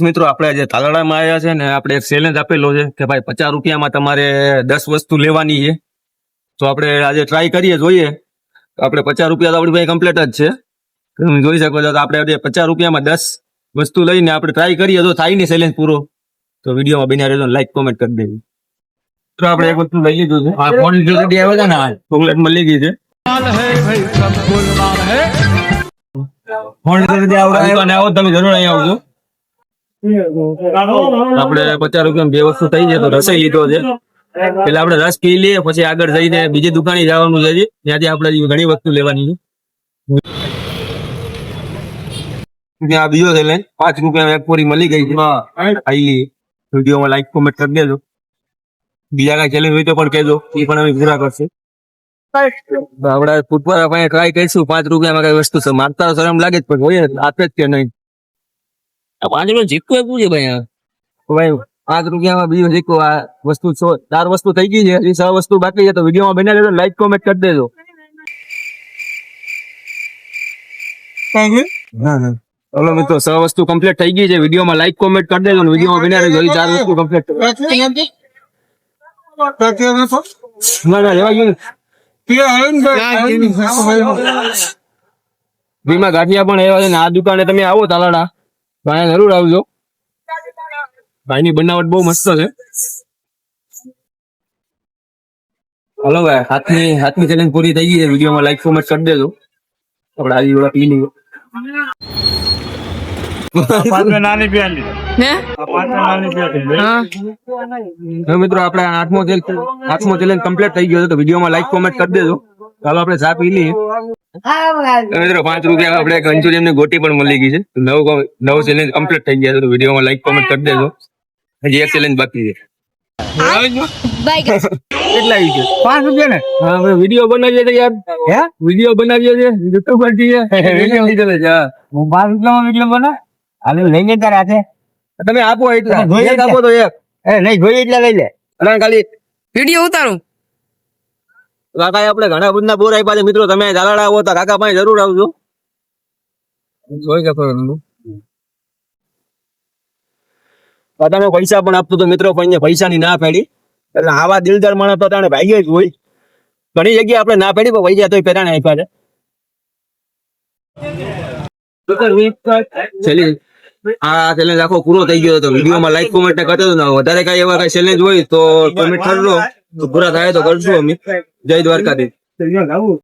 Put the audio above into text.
મિત્રો આપણે આજે તાલાળામાં આવ્યા છે ને આપણે એક ચેલેન્જ આપેલો છે કે ભાઈ 50 રૂપિયામાં તમારે 10 વસ્તુ લેવાની છે. તો આપણે આજે ટ્રાય કરીએ, જોઈએ. આપણે 50 રૂપિયા તો આપણી ભાઈ કમ્પ્લીટ જ છે, તમે જોઈ શકો છો. આપણે 50 રૂપિયામાં 10 વસ્તુ લઈને આપણે ટ્રાય કરીએ તો થાય નહીં ચેલેન્જ પૂરો. તો વિડીયોમાં બન્યા રહેજો, લાઈક કોમેન્ટ કરી દેજો. તો આપણે એક વસ્તુ લઈ લીધું છે, ફોન જોડી આવે છે ને, ચોકલેટ મળી ગઈ છે. તમે જરૂર અહીંયા આવજો. આપણે 50 રૂપિયા 2 વસ્તુ થઈ જાય તો રસાઈ લીધો છે. એટલે આપણે રસ પી લઈએ, પછી આગળ જઈને બીજી દુકાને જવાનું છે, ત્યાંથી આપણે ઘણી વસ્તુ લેવાની છે. ત્યાં બીજો છે, 5 રૂપિયા એક પૂરી મળી ગઈ છે. વિડીયોમાં લાઈક કોમેન્ટ કરી દેજો. બીજા કઈ ચેલેન્જ હોય તો પણ કહેજો, એ પણ અમે પૂરા કરશે. આપણે ફૂટપાથ પાસે ટ્રાય કરીશું. 5 રૂપિયામાં કઈ વસ્તુ છે, માગતા શરમ લાગે જ, પણ હોય આપે જ કે નહીં. 5 રૂપિયા જીતકો એવું છે ભાઈ. ભાઈ 5 રૂપિયામાં બીજો જીતકો આ વસ્તુ 4 વસ્તુ થઈ ગઈ છે, 6 વસ્તુ બાકી છે. તો વિડીયોમાં બન્યા રહેજો, લાઈક કોમેન્ટ કરી દેજો. ચલો મિત્રો, 6 વસ્તુ કમ્પ્લીટ થઈ ગઈ છે. વિડીયોમાં લાઈક કોમેન્ટ કરી દેજો, વિડીયોમાં બન્યા રહેજો. 4 વસ્તુ કમ્પ્લીટ ભીમા ગાંઠિયા પણ એવા છે ને. આ દુકાને તમે આવો તાલાડા, ભાઈ જરૂર આવજો. ભાઈ ની બનાવટ બહુ મસ્ત છે. હલો ભાઈ, હાથની ચેલેન્જ પૂરી થઈ ગઈ છે. વિડીયોમાં લાઈક કોમેન્ટ કરી દેજો. આપણે આજે જોડા પી લઈએ. મિત્રો આપણે 8મો ચેલેન્જ કમ્પ્લીટ થઈ ગયો છે. તો વિડીયોમાં લાઈક કોમેન્ટ કરી દેજો. ચાલો આપણે ચા પી લઈએ. મિત્રો 5 રૂપિયા આપણે કંચુરિયન ની ગોટી પણ મળી ગઈ છે. 9 ચેલેન્જ કમ્પ્લીટ થઈ ગયા છે. તો વિડીયોમાં લાઈક કોમેન્ટ કરી દેજો. હજી એક ચેલેન્જ બાકી છે. કેટલા આવી ગયો? 5 રૂપિયા ને? હા, વિડીયો બનાવીએ છે યાર. હે વિડીયો બનાવીએ છે, યુટ્યુબ પર જઈએ. વિડીયો લીધો છે. હા, હું 5 રૂપિયામાં વિડીયો બના. હાલે લઈને તાર હાથે તમે આપો એટલા જોઈએ, આપો તો એક. નહીં જોઈએ એટલા લઈ લે. અને ખાલી વિડીયો ઉતારું. કાકા આપણે ઘણા બધા બોર આપ્યા છે. મિત્રો તમે જાલાડા આવો તો કાકા પાસે જરૂર આવજો. જોઈ શકો તમે પૈસા પણ આપતું તો મિત્રો, પણ પૈસાની ના પેડી. એટલે આવા દિલદાર માણસ તો તાણે ભાગ્ય જ હોય. ઘણી જગ્યાએ આપણે ના પેડી પણ પૈસા તો પેરાને આપ્યા છે. આ ચેલેન્જ આખો પૂરો થઈ ગયો. તો વિડીયોમાં લાઈક કોમેન્ટ કરજો. વધારે કઈ એવા કઈ ચેલેન્જ હોય તો કોમેન્ટ કરજો. પૂરા થાય તો કરશું અમે. જય દ્વારકાધીશ.